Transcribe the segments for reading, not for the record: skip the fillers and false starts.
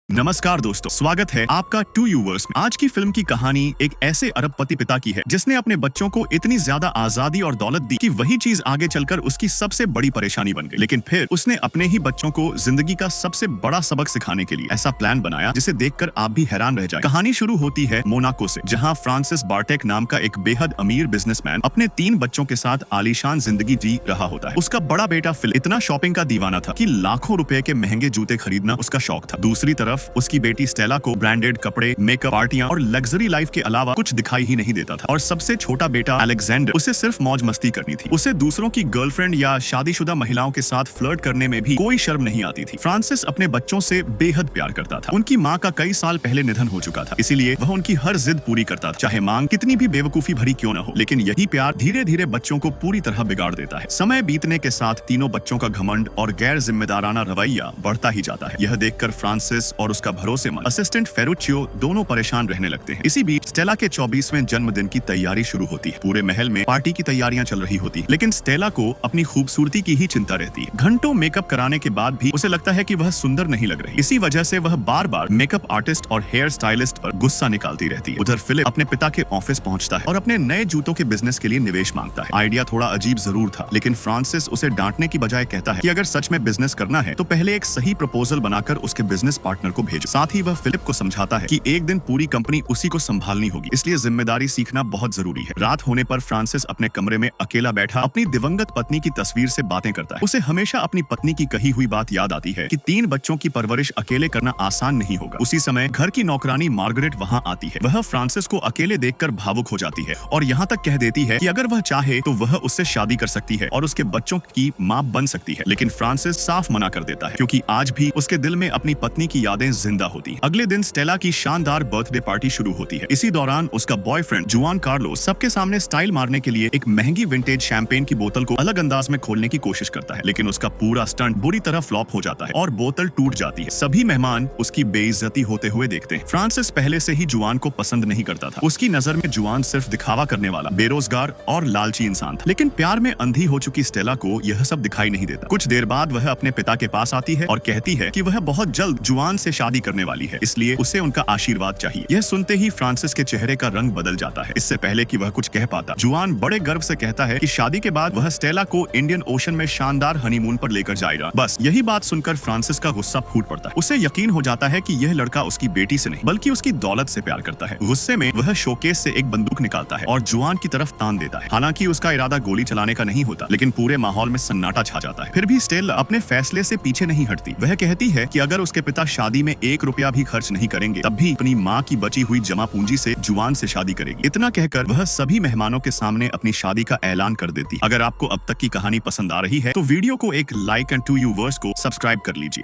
नमस्कार दोस्तों, स्वागत है आपका टू यूवर्स में। आज की फिल्म की कहानी एक ऐसे अरबपति पिता की है जिसने अपने बच्चों को इतनी ज्यादा आजादी और दौलत दी कि वही चीज आगे चलकर उसकी सबसे बड़ी परेशानी बन गई। लेकिन फिर उसने अपने ही बच्चों को जिंदगी का सबसे बड़ा सबक सिखाने के लिए ऐसा प्लान बनाया जिसे देखकर आप भी हैरान रह जाए। कहानी शुरू होती है मोनाको से, जहाँ फ्रांसिस बार्टेक नाम का एक बेहद अमीर बिजनेसमैन अपने 3 बच्चों के साथ आलीशान जिंदगी जी रहा होता है। उसका बड़ा बेटा फिलिप इतना शॉपिंग का दीवाना था कि लाखों रुपए के महंगे जूते खरीदना उसका शौक था। दूसरी तरफ उसकी बेटी स्टेला को ब्रांडेड कपड़े, मेकअप, पार्टियां और लग्जरी लाइफ के अलावा कुछ दिखाई ही नहीं देता था। और सबसे छोटा बेटा अलेक्जेंडर, उसे सिर्फ मौज मस्ती करनी थी। उसे दूसरों की गर्लफ्रेंड या शादीशुदा महिलाओं के साथ फ्लर्ट करने में भी कोई शर्म नहीं आती थी। फ्रांसिस अपने बच्चों से बेहद प्यार करता था। उनकी माँ का कई साल पहले निधन हो चुका था, इसीलिए वह उनकी हर जिद पूरी करता था, चाहे मांग कितनी भी बेवकूफी भरी क्यों न हो। लेकिन यही प्यार धीरे धीरे बच्चों को पूरी तरह बिगाड़ देता है। समय बीतने के साथ तीनों बच्चों का घमंड और गैर जिम्मेदाराना रवैया बढ़ता ही जाता है। यह देखकर फ्रांसिस और उसका भरोसेमंद असिस्टेंट फेरुचियो दोनों परेशान रहने लगते हैं। इसी बीच स्टेला के 24वें जन्मदिन की तैयारी शुरू होती है। पूरे महल में पार्टी की तैयारियां चल रही होती है, लेकिन स्टेला को अपनी खूबसूरती की ही चिंता रहती है। घंटों मेकअप कराने के बाद भी उसे लगता है कि वह सुंदर नहीं लग रही। इसी वजह से वह बार बार मेकअप आर्टिस्ट और हेयर स्टाइलिस्ट पर गुस्सा निकालती रहती है। उधर फिलिप अपने पिता के ऑफिस पहुंचता है और अपने नए जूतों के बिजनेस के लिए निवेश मांगता है। आइडिया थोड़ा अजीब जरूर था, लेकिन फ्रांसिस उसे डांटने की बजाय कहता है कि अगर सच में बिजनेस करना है तो पहले एक सही प्रपोजल बनाकर उसके बिजनेस पार्टनर को भेजो। साथ ही वह फिलिप को समझाता है कि एक दिन पूरी कंपनी उसी को संभालनी होगी, इसलिए जिम्मेदारी सीखना बहुत जरूरी है। रात होने पर फ्रांसिस अपने कमरे में अकेला बैठा अपनी दिवंगत पत्नी की तस्वीर से बातें करता है। उसे हमेशा अपनी पत्नी की कही हुई बात याद आती है कि 3 बच्चों की परवरिश अकेले करना आसान नहीं होगा। उसी समय घर की नौकरानी मार्गरेट वहाँ आती है। वह फ्रांसिस को अकेले देखकर भावुक हो जाती है और यहाँ तक कह देती है कि अगर वह चाहे तो वह उससे शादी कर सकती है और उसके बच्चों की माँ बन सकती है। लेकिन फ्रांसिस साफ मना कर देता है, क्योंकि आज भी उसके दिल में अपनी पत्नी की यादें जिंदा होती हैं। अगले दिन स्टेला की शानदार बर्थडे पार्टी शुरू होती है। इसी दौरान उसका बॉयफ्रेंड जुआन कार्लोस सबके सामने स्टाइल मारने के लिए एक महंगी विंटेज शैंपेन की बोतल को अलग अंदाज में खोलने की कोशिश करता है, लेकिन उसका पूरा स्टंट बुरी तरह फ्लॉप हो जाता है और बोतल टूट जाती है। सभी मेहमान उसकी बेइज्जती होते हुए देखते हैं। फ्रांसिस पहले से ही जुआन को पसंद नहीं करता था। उसकी नजर में जुआन सिर्फ दिखावा करने वाला, बेरोजगार और लालची इंसान था। लेकिन प्यार में अंधी हो चुकी स्टेला को यह सब दिखाई नहीं देता। कुछ देर बाद वह अपने पिता के पास आती है और कहती है कि वह बहुत जल्द जुआन से शादी करने वाली है, इसलिए उसे उनका आशीर्वाद चाहिए। यह सुनते ही फ्रांसिस के चेहरे का रंग बदल जाता है। इससे पहले कि वह कुछ कह पाता, जुआन बड़े गर्व से कहता है कि शादी के बाद वह स्टेला को इंडियन ओशन में शानदार हनीमून पर लेकर जाएगा। बस यही बात सुनकर फ्रांसिस का गुस्सा फूट पड़ता है। उसे यकीन हो जाता है कि यह लड़का उसकी बेटी से नहीं बल्कि उसकी दौलत से प्यार करता है। गुस्से में वह शोकेस से एक बंदूक निकालता है और जुआन की तरफ तान देता है। हालांकि उसका इरादा गोली चलाने का नहीं होता, लेकिन पूरे माहौल में सन्नाटा छा जाता है। फिर भी स्टेला अपने फैसले से पीछे नहीं हटती। वह कहती है कि अगर उसके पिता शादी में 1 रुपया भी खर्च नहीं करेंगे तब भी अपनी माँ की बची हुई जमा पूंजी से जुआन से शादी करेगी। इतना कहकर वह सभी मेहमानों के सामने अपनी शादी का ऐलान कर देती। अगर आपको अब तक की कहानी पसंद आ रही है तो वीडियो को एक लाइक एंड टू यूवर्स को सब्सक्राइब कर लीजिए।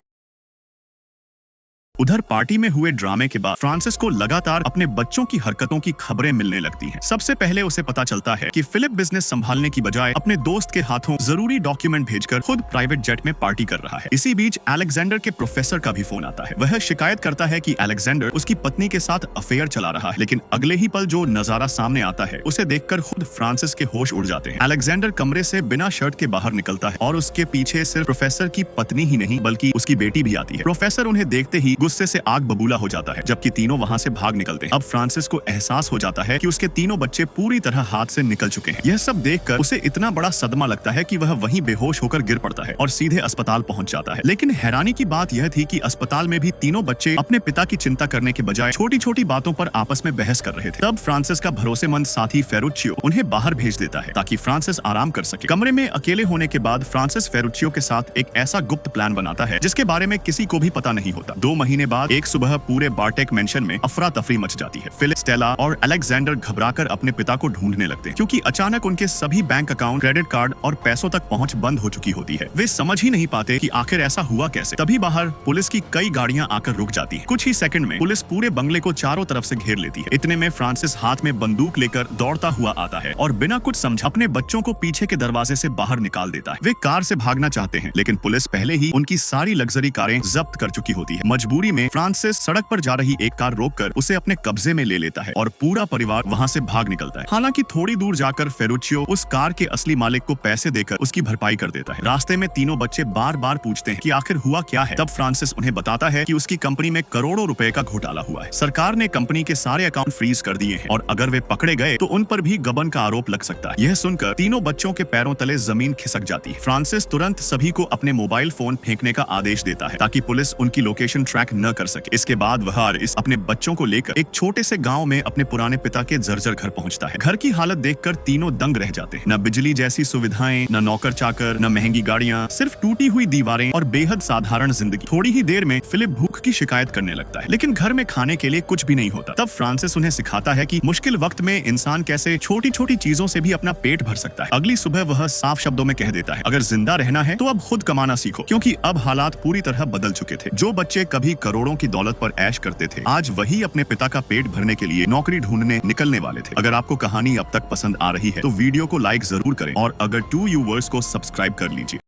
उधर पार्टी में हुए ड्रामे के बाद फ्रांसिस को लगातार अपने बच्चों की हरकतों की खबरें मिलने लगती हैं। सबसे पहले उसे पता चलता है कि फिलिप बिजनेस संभालने की बजाय अपने दोस्त के हाथों जरूरी डॉक्यूमेंट भेजकर खुद प्राइवेट जेट में पार्टी कर रहा है। इसी बीच अलेक्जेंडर के प्रोफेसर का भी फोन आता है। वह शिकायत करता है कि अलेक्जेंडर उसकी पत्नी के साथ अफेयर चला रहा है, लेकिन अगले ही पल जो नजारा सामने आता है उसे देखकर खुद फ्रांसिस के होश उड़ जाते हैं। अलेक्जेंडर कमरे से बिना शर्ट के बाहर निकलता है और उसके पीछे सिर्फ प्रोफेसर की पत्नी ही नहीं बल्कि उसकी बेटी भी आती है। प्रोफेसर उन्हें देखते ही गुस्से से आग बबूला हो जाता है, जबकि तीनों वहां से भाग निकलते हैं। अब फ्रांसिस को एहसास हो जाता है कि उसके तीनों बच्चे पूरी तरह हाथ से निकल चुके हैं। यह सब देखकर उसे इतना बड़ा सदमा लगता है कि वह वहीं बेहोश होकर गिर पड़ता है और सीधे अस्पताल पहुंच जाता है। लेकिन हैरानी की बात यह थी कि अस्पताल में भी तीनों बच्चे अपने पिता की चिंता करने के बजाय छोटी छोटी बातों पर आपस में बहस कर रहे थे। तब फ्रांसिस का भरोसेमंद साथी फेरुचियो उन्हें बाहर भेज देता है ताकि फ्रांसिस आराम कर सके। कमरे में अकेले होने के बाद फ्रांसिस फेरुचियो के साथ एक ऐसा गुप्त प्लान बनाता है जिसके बारे में किसी को भी पता नहीं होता। 2 महीने बाद एक सुबह पूरे बार्टेक मेंशन में अफरा तफरी मच जाती है। फिलिप, स्टेला और अलेक्जेंडर घबराकर अपने पिता को ढूंढने लगते हैं, क्योंकि अचानक उनके सभी बैंक अकाउंट, क्रेडिट कार्ड और पैसों तक पहुंच बंद हो चुकी होती है। वे समझ ही नहीं पाते कि आखिर ऐसा हुआ कैसे। तभी बाहर पुलिस की कई गाड़ियां आकर रुक जाती हैं। कुछ ही सेकंड में पुलिस पूरे बंगले को चारों तरफ से घेर लेती है। इतने में फ्रांसिस हाथ में बंदूक लेकर दौड़ता हुआ आता है और बिना कुछ समझे अपने बच्चों को पीछे के दरवाजे से बाहर निकाल देता है। वे कार से भागना चाहते हैं, लेकिन पुलिस पहले ही उनकी सारी लग्जरी कारें जब्त कर चुकी होती है। मजबूरी दूरी में फ्रांसिस सड़क पर जा रही एक कार रोककर उसे अपने कब्जे में ले लेता है और पूरा परिवार वहां से भाग निकलता है। हालांकि थोड़ी दूर जाकर फेरुचियो उस कार के असली मालिक को पैसे देकर उसकी भरपाई कर देता है। रास्ते में तीनों बच्चे बार बार पूछते हैं कि आखिर हुआ क्या है। तब फ्रांसिस उन्हें बताता है कि उसकी कंपनी में करोड़ों रुपए का घोटाला हुआ है। सरकार ने कंपनी के सारे अकाउंट फ्रीज कर दिए हैं और अगर वे पकड़े गए तो उन पर भी गबन का आरोप लग सकता है। यह सुनकर तीनों बच्चों के पैरों तले जमीन खिसक जाती है। फ्रांसिस तुरंत सभी को अपने मोबाइल फोन फेंकने का आदेश देता है ताकि पुलिस उनकी लोकेशन ट्रैक न कर सके। इसके बाद वह अपने बच्चों को लेकर एक छोटे से गांव में अपने पुराने पिता के जर्जर घर पहुंचता है। घर की हालत देखकर तीनों दंग रह जाते हैं। न बिजली जैसी सुविधाएं, न नौकर चाकर, न महंगी गाड़ियां, सिर्फ टूटी हुई दीवारें और बेहद साधारण जिंदगी। थोड़ी ही देर में फिलिप भूख की शिकायत करने लगता है, लेकिन घर में खाने के लिए कुछ भी नहीं होता। तब फ्रांसिस उन्हें सिखाता है कि मुश्किल वक्त में इंसान कैसे छोटी छोटी चीजों से भी अपना पेट भर सकता है। अगली सुबह वह साफ शब्दों में कह देता है, अगर जिंदा रहना है तो अब खुद कमाना सीखो, क्योंकि अब हालात पूरी तरह बदल चुके थे। जो बच्चे कभी करोड़ों की दौलत पर ऐश करते थे, आज वही अपने पिता का पेट भरने के लिए नौकरी ढूंढने निकलने वाले थे। अगर आपको कहानी अब तक पसंद आ रही है तो वीडियो को लाइक जरूर करें और अगर 2U को सब्सक्राइब कर लीजिए।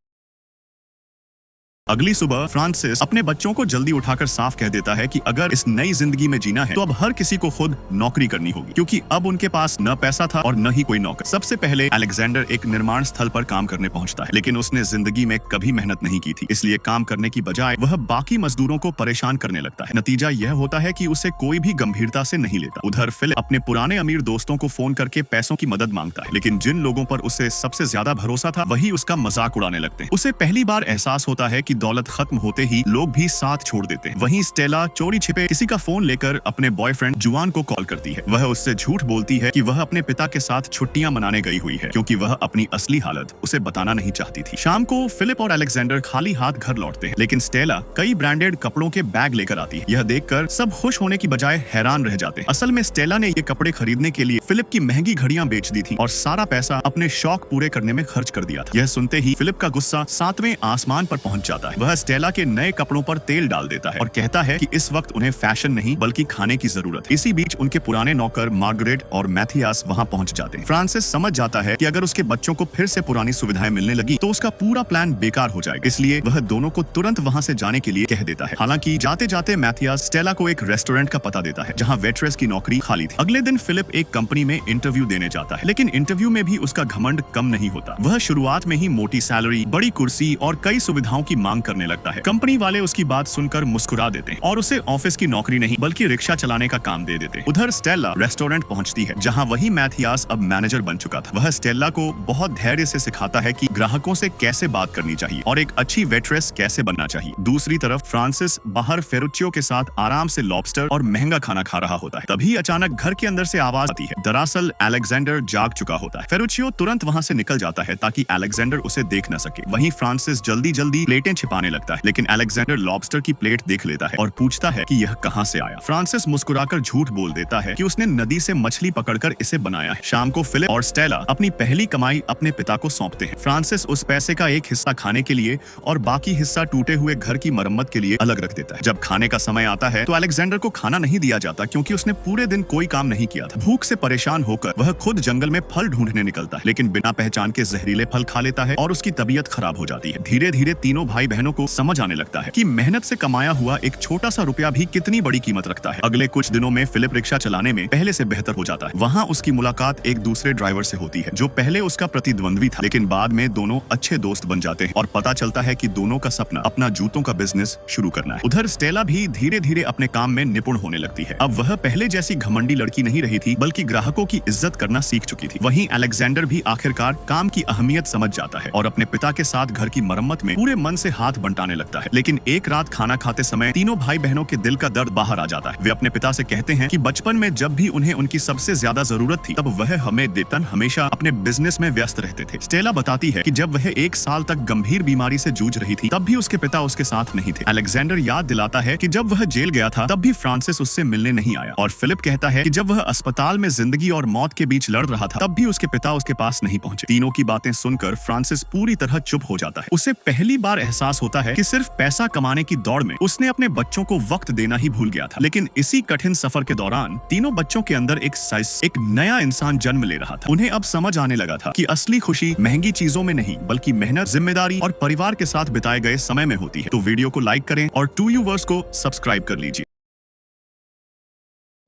अगली सुबह फ्रांसिस अपने बच्चों को जल्दी उठाकर साफ कह देता है कि अगर इस नई जिंदगी में जीना है तो अब हर किसी को खुद नौकरी करनी होगी, क्योंकि अब उनके पास न पैसा था और न ही कोई नौकर। सबसे पहले अलेक्जेंडर एक निर्माण स्थल पर काम करने पहुंचता है, लेकिन उसने जिंदगी में कभी मेहनत नहीं की थी, इसलिए काम करने की बजाय वह बाकी मजदूरों को परेशान करने लगता है। नतीजा यह होता है कि उसे कोई भी गंभीरता से नहीं लेता। उधर फिलिप अपने पुराने अमीर दोस्तों को फोन करके पैसों की मदद मांगता है, लेकिन जिन लोगों पर उसे सबसे ज्यादा भरोसा था वही उसका मजाक उड़ाने लगते हैं। उसे पहली बार एहसास होता है कि दौलत खत्म होते ही लोग भी साथ छोड़ देते हैं। वहीं स्टेला चोरी छिपे किसी का फोन लेकर अपने बॉयफ्रेंड जुआन को कॉल करती है। वह उससे झूठ बोलती है कि वह अपने पिता के साथ छुट्टियां मनाने गई हुई है, क्योंकि वह अपनी असली हालत उसे बताना नहीं चाहती थी। शाम को फिलिप और अलेक्जेंडर खाली हाथ घर लौटते हैं, लेकिन स्टेला कई ब्रांडेड कपड़ों के बैग लेकर आती है। यह देखकर सब खुश होने की बजाय हैरान रह जाते हैं। असल में स्टेला ने ये कपड़े खरीदने के लिए फिलिप की महंगी घड़ियां बेच दी थी और सारा पैसा अपने शौक पूरे करने में खर्च कर दिया था। यह सुनते ही फिलिप का गुस्सा 7वें आसमान पर पहुंच जाता है। वह स्टेला के नए कपड़ों पर तेल डाल देता है और कहता है कि इस वक्त उन्हें फैशन नहीं बल्कि खाने की जरूरत है। इसी बीच उनके पुराने नौकर मार्गरेट और मैथियास वहां पहुंच जाते हैं। फ्रांसिस समझ जाता है कि अगर उसके बच्चों को फिर से पुरानी सुविधाएं मिलने लगी तो उसका पूरा प्लान बेकार हो जाएगा, इसलिए वह दोनों को तुरंत वहां से जाने के लिए कह देता है। हालांकि जाते जाते मैथियास स्टेला को एक रेस्टोरेंट का पता देता है जहां वेट्रेस की नौकरी खाली थी। अगले दिन फिलिप एक कंपनी में इंटरव्यू देने जाता है, लेकिन इंटरव्यू में भी उसका घमंड कम नहीं होता। वह शुरुआत में ही मोटी सैलरी, बड़ी कुर्सी और कई सुविधाओं की मांग करने लगता है। कंपनी वाले उसकी बात सुनकर मुस्कुरा देते हैं और उसे ऑफिस की नौकरी नहीं बल्कि रिक्शा चलाने का काम दे देते हैं। उधर स्टेला रेस्टोरेंट पहुंचती है जहां वही मैथियास अब मैनेजर बन चुका था। वह स्टेला को बहुत धैर्य से सिखाता है कि ग्राहकों से कैसे बात करनी चाहिए और एक अच्छी वेट्रेस कैसे बनना चाहिए। दूसरी तरफ फ्रांसिस बाहर फेरुचियो के साथ आराम से लॉबस्टर और महंगा खाना खा रहा होता है। तभी अचानक घर के अंदर से आवाज आती है। दरअसल अलेक्जेंडर जाग चुका होता है। फेरुचियो तुरंत वहां से निकल जाता है ताकि अलेक्जेंडर उसे देख न सके। वहीं फ्रांसिस जल्दी जल्दी प्लेटें छिपाने लगता है, लेकिन अलेक्जेंडर लॉबस्टर की प्लेट देख लेता है और पूछता है कि यह कहां से आया। फ्रांसिस मुस्कुराकर झूठ बोल देता है कि उसने नदी से मछली पकड़कर इसे बनाया है। शाम को फिलिप और स्टेला अपनी पहली कमाई अपने पिता को सौंपते हैं। फ्रांसिस उस पैसे का एक हिस्सा खाने के लिए और बाकी हिस्सा टूटे हुए घर की मरम्मत के लिए अलग रख देता है। जब खाने का समय आता है तो अलेक्जेंडर को खाना नहीं दिया जाता, क्योंकि उसने पूरे दिन कोई काम नहीं किया था। भूख से परेशान होकर वह खुद जंगल में फल ढूंढने निकलता है, लेकिन बिना पहचान के जहरीले फल खा लेता है और उसकी तबीयत खराब हो जाती है। धीरे धीरे तीनों भाई बहनों को समझ आने लगता है कि मेहनत से कमाया हुआ एक छोटा सा रुपया भी कितनी बड़ी कीमत रखता है। अगले कुछ दिनों में फिलिप रिक्शा चलाने में पहले से बेहतर हो जाता है। वहाँ उसकी मुलाकात एक दूसरे ड्राइवर से होती है जो पहले उसका प्रतिद्वंद्वी था, लेकिन बाद में दोनों अच्छे दोस्त बन जाते हैं और पता चलता है कि दोनों का सपना अपना जूतों का बिजनेस शुरू करना है। उधर स्टेला भी धीरे धीरे अपने काम में निपुण होने लगती है। अब वह पहले जैसी घमंडी लड़की नहीं रही थी, बल्कि ग्राहकों की इज्जत करना सीख चुकी थी। वहीं अलेक्जेंडर भी आखिरकार काम की अहमियत समझ जाता है और अपने पिता के साथ घर की मरम्मत में पूरे मन से हाथ बंटाने लगता है। लेकिन एक रात खाना खाते समय तीनों भाई बहनों के दिल का दर्द बाहर आ जाता है। वे अपने पिता से कहते हैं कि बचपन में जब भी उन्हें उनकी सबसे ज्यादा जरूरत थी तब वह हमें देतन हमेशा अपने बिजनेस में व्यस्त रहते थे। स्टेला बताती है कि जब वह 1 साल तक गंभीर बीमारी से जूझ रही थी तब भी उसके पिता उसके साथ नहीं थे। अलेक्जेंडर याद दिलाता है कि जब वह जेल गया था तब भी फ्रांसिस उससे मिलने नहीं आया, और फिलिप कहता है कि जब वह अस्पताल में जिंदगी और मौत के बीच लड़ रहा था तब भी उसके पिता उसके पास नहीं पहुंचे। तीनों की बातें सुनकर फ्रांसिस पूरी तरह चुप हो जाता है। उसे पहली बार एहसास एहसास होता है कि सिर्फ पैसा कमाने की दौड़ में उसने अपने बच्चों को वक्त देना ही भूल गया था। लेकिन इसी कठिन सफर के दौरान तीनों बच्चों के अंदर एक नया इंसान जन्म ले रहा था। उन्हें अब समझ आने लगा था कि असली खुशी महंगी चीजों में नहीं बल्कि मेहनत, जिम्मेदारी और परिवार के साथ बिताए गए समय में होती है। तो वीडियो को लाइक करें और 2U वर्स को सब्सक्राइब कर लीजिए।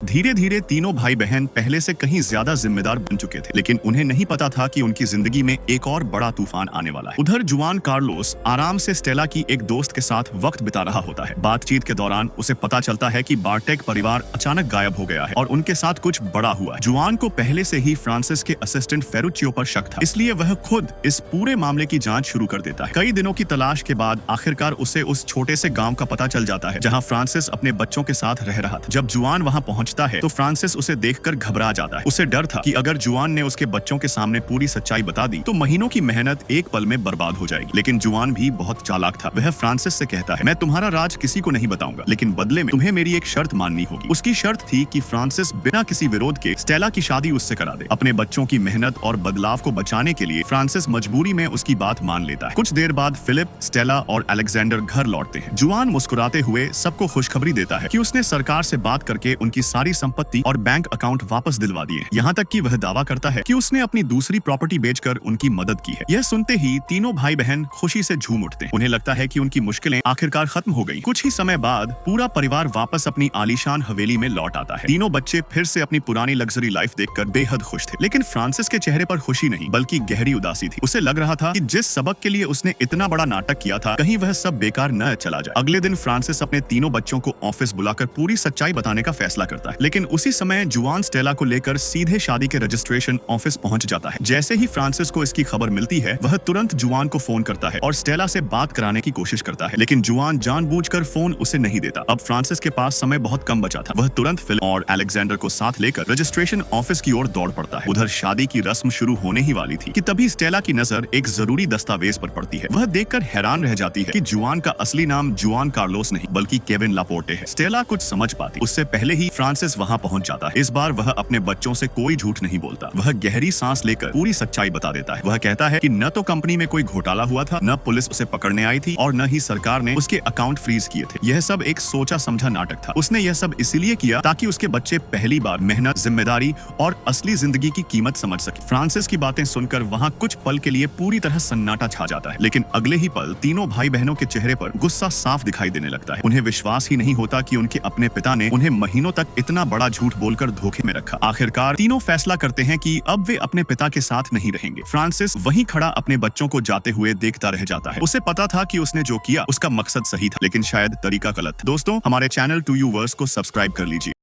धीरे धीरे तीनों भाई बहन पहले से कहीं ज्यादा जिम्मेदार बन चुके थे, लेकिन उन्हें नहीं पता था कि उनकी जिंदगी में एक और बड़ा तूफान आने वाला है। उधर जुआन कार्लोस आराम से स्टेला की एक दोस्त के साथ वक्त बिता रहा होता है। बातचीत के दौरान उसे पता चलता है कि बार्टेक परिवार अचानक गायब हो गया है और उनके साथ कुछ बड़ा हुआ है। जुआन को पहले से ही फ्रांसिस के असिस्टेंट फेरुचियो पर शक था, इसलिए वह खुद इस पूरे मामले की जांच शुरू कर देता है। कई दिनों की तलाश के बाद आखिरकार उसे उस छोटे से गाँव का पता चल जाता है जहाँ फ्रांसिस अपने बच्चों के साथ रह रहा था। जब जुआन वहाँ पहुँचता है तो फ्रांसिस उसे देखकर घबरा जाता है। उसे डर था कि अगर जुआन ने उसके बच्चों के सामने पूरी सच्चाई बता दी तो महीनों की मेहनत एक पल में बर्बाद हो जाएगी। लेकिन जुआन भी बहुत चालाक था। वह फ्रांसिस से कहता है, मैं तुम्हारा राज किसी को नहीं बताऊंगा, लेकिन बदले में तुम्हें मेरी एक शर्त माननी होगी। उसकी शर्त थी कि फ्रांसिस बिना किसी विरोध के स्टेला की शादी उससे करा दे। अपने बच्चों की मेहनत और बदलाव को बचाने के लिए फ्रांसिस मजबूरी में उसकी बात मान लेता है। कुछ देर बाद फिलिप, स्टेला और अलेक्जेंडर घर लौटते हैं। जुआन मुस्कुराते हुए सबको खुशखबरी देता है कि उसने सरकार से बात करके उनकी सारी संपत्ति और बैंक अकाउंट वापस दिलवा दिए। यहाँ तक कि वह दावा करता है कि उसने अपनी दूसरी प्रॉपर्टी बेचकर उनकी मदद की है। यह सुनते ही तीनों भाई बहन खुशी से झूम उठते हैं। उन्हें लगता है कि उनकी मुश्किलें आखिरकार खत्म हो गईं। कुछ ही समय बाद पूरा परिवार वापस अपनी आलीशान हवेली में लौट आता है। तीनों बच्चे फिर से अपनी पुरानी लग्जरी लाइफ देखकर बेहद खुश थे। लेकिन फ्रांसिस के चेहरे पर खुशी नहीं बल्कि गहरी उदासी थी। उसे लग रहा था कि जिस सबक के लिए उसने इतना बड़ा नाटक किया था, कहीं वह सब बेकार न चला जाए। अगले दिन फ्रांसिस अपने तीनों बच्चों को ऑफिस बुलाकर पूरी सच्चाई बताने का फैसला करता है। लेकिन उसी समय जुआन स्टेला को लेकर सीधे शादी के रजिस्ट्रेशन ऑफिस पहुंच जाता है। जैसे ही फ्रांसिस को इसकी खबर मिलती है, वह तुरंत जुआन को फोन करता है और स्टेला से बात कराने की कोशिश करता है, लेकिन जुआन जानबूझकर फोन उसे नहीं देता। अब फ्रांसिस के पास समय बहुत कम बचा था। वह तुरंत फिलिप और अलेक्जेंडर को साथ लेकर रजिस्ट्रेशन ऑफिस की ओर दौड़ पड़ता है। उधर शादी की रस्म शुरू होने ही वाली थी कि तभी स्टेला की नजर एक जरूरी दस्तावेज पर पड़ती है। वह देखकर हैरान रह जाती है कि जुआन का असली नाम जुआन कार्लोस नहीं बल्कि केविन लापोर्टे है। स्टेला कुछ समझ पाती उससे पहले ही फ्रांसिस वहां पहुंच जाता है। इस बार वह अपने बच्चों से कोई झूठ नहीं बोलता। वह गहरी सांस लेकर पूरी सच्चाई बता देता है। वह कहता है कि न तो कंपनी में कोई घोटाला हुआ था, न पुलिस उसे पकड़ने आई थी और न ही सरकार ने उसके अकाउंट फ्रीज किए थे। यह सब एक सोचा समझा नाटक था। उसने यह सब इसलिए किया ताकि उसके बच्चे पहली बार मेहनत, जिम्मेदारी और असली जिंदगी की कीमत समझ सके। फ्रांसिस की बातें सुनकर वहाँ कुछ पल के लिए पूरी तरह सन्नाटा छा जाता है, लेकिन अगले ही पल तीनों भाई बहनों के चेहरे पर गुस्सा साफ दिखाई देने लगता है। उन्हें विश्वास ही नहीं होता कि उनके अपने पिता ने उन्हें महीनों तक इतना बड़ा झूठ बोलकर धोखे में रखा। आखिरकार तीनों फैसला करते हैं कि अब वे अपने पिता के साथ नहीं रहेंगे। फ्रांसिस वहीं खड़ा अपने बच्चों को जाते हुए देखता रह जाता है। उसे पता था कि उसने जो किया उसका मकसद सही था, लेकिन शायद तरीका गलत था। दोस्तों, हमारे चैनल 2U वर्स को सब्सक्राइब कर लीजिए।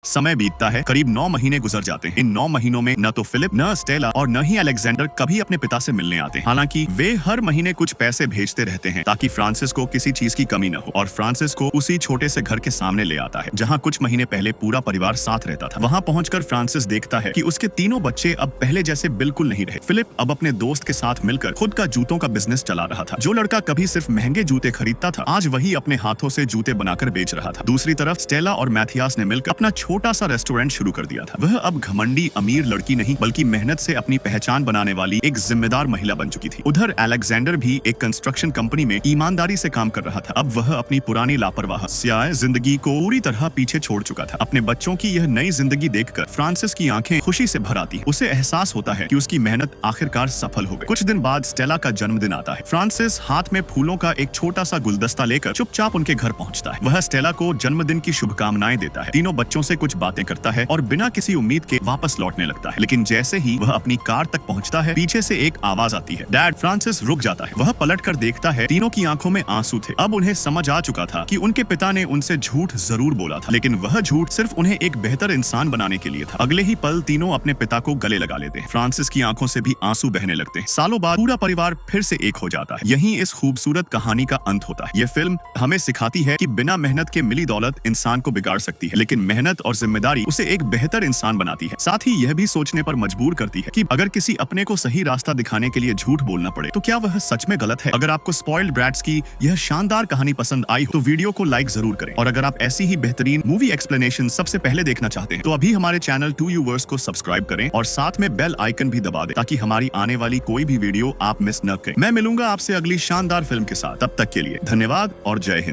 समय बीतता है, करीब 9 महीने गुजर जाते हैं। इन 9 महीनों में न तो फिलिप, न स्टेला और न ही अलेक्जेंडर कभी अपने पिता से मिलने आते हैं। हालांकि वे हर महीने कुछ पैसे भेजते रहते हैं ताकि फ्रांसिस को किसी चीज की कमी न हो, और फ्रांसिस को उसी छोटे से घर के सामने ले आता है जहां कुछ महीने पहले पूरा परिवार साथ रहता था। वहां पहुंचकर फ्रांसिस देखता है कि उसके तीनों बच्चे अब पहले जैसे बिल्कुल नहीं रहे। फिलिप अब अपने दोस्त के साथ मिलकर खुद का जूतों का बिजनेस चला रहा था। जो लड़का कभी सिर्फ महंगे जूते खरीदता था, आज वही अपने हाथों से जूते बनाकर बेच रहा था। दूसरी तरफ स्टेला और मैथियास ने मिलकर अपना छोटा सा रेस्टोरेंट शुरू कर दिया था। वह अब घमंडी अमीर लड़की नहीं बल्कि मेहनत से अपनी पहचान बनाने वाली एक जिम्मेदार महिला बन चुकी थी। उधर अलेक्जेंडर भी एक कंस्ट्रक्शन कंपनी में ईमानदारी से काम कर रहा था। अब वह अपनी पुरानी लापरवाह स्याह जिंदगी को पूरी तरह पीछे छोड़ चुका था। अपने बच्चों की यह नई जिंदगी देखकर फ्रांसिस की आंखें खुशी से भर आती हैं। उसे एहसास होता है कि उसकी मेहनत आखिरकार सफल हो गई। कुछ दिन बाद स्टेला का जन्मदिन आता है। फ्रांसिस हाथ में फूलों का एक छोटा सा गुलदस्ता लेकर चुपचाप उनके घर पहुंचता है। वह स्टेला को जन्मदिन की शुभकामनाएं देता है। तीनों बच्चों से कुछ बातें करता है और बिना किसी उम्मीद के वापस लौटने लगता है। लेकिन जैसे ही वह अपनी कार तक पहुंचता है, पीछे से एक आवाज आती है, डैड। फ्रांसिस रुक जाता है। वह पलटकर देखता है, तीनों की आंखों में आंसू थे। अब उन्हें समझ आ चुका था कि उनके पिता ने उनसे झूठ जरूर बोला था, लेकिन वह झूठ सिर्फ उन्हें एक बेहतर इंसान बनाने के लिए था। अगले ही पल तीनों अपने पिता को गले लगा लेते हैं। फ्रांसिस की आंखों से भी आंसू बहने लगते हैं। सालों बाद पूरा परिवार फिर से एक हो जाता है। यहीं इस खूबसूरत कहानी का अंत होता है। यह फिल्म हमें सिखाती है कि बिना मेहनत के मिली दौलत इंसान को बिगाड़ सकती है, लेकिन मेहनत और और जिम्मेदारी उसे एक बेहतर इंसान बनाती है। साथ ही यह भी सोचने पर मजबूर करती है कि अगर किसी अपने को सही रास्ता दिखाने के लिए झूठ बोलना पड़े तो क्या वह सच में गलत है। अगर आपको स्पॉइल्ड ब्रैट्स की यह शानदार कहानी पसंद आई हो तो वीडियो को लाइक जरूर करें, और अगर आप ऐसी ही बेहतरीन मूवी एक्सप्लेनेशन सबसे पहले देखना चाहते हैं तो अभी हमारे चैनल 2Uverse को सब्सक्राइब करें और साथ में बेल आइकन भी दबा दें ताकि हमारी आने वाली कोई भी वीडियो आप मिस न करें। मैं मिलूंगा आपसे अगली शानदार फिल्म के साथ, तब तक के लिए धन्यवाद और जय हिंद।